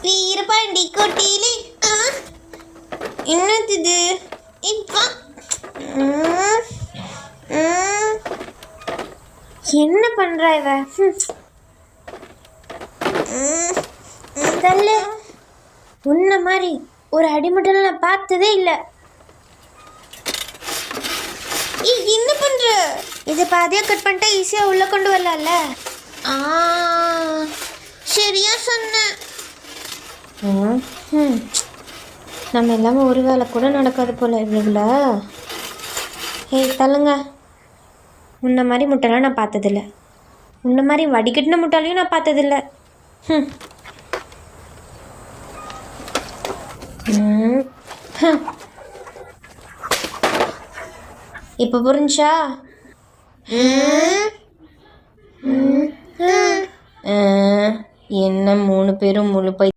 வீரபாண்டி கோட்டையிலே என்னது இது? என்ன பண்றா இவ? தள்ளு. உன்ன மாதிரி ஒரு அடிமட்டல நான் பார்த்ததே இல்லை. என்ன பண்ற? இதை பாதியா கட் பண்ணிட்டா ஈஸியா உள்ள கொண்டு வரலாம்ல. சரியா சொன்ன. நம்ம எல்லாமே ஒரு வேலை கூட நடக்காது போல இவ்வளவுல. தள்ளுங்க. உன்ன மாதிரி முட்டைலாம் நான் பார்த்ததில்ல. உன்ன மாதிரி வடிகட்டின முட்டாளையும் நான் பார்த்ததில்ல. இப்போ புரிஞ்சா? என்ன 3 பேரும் முழு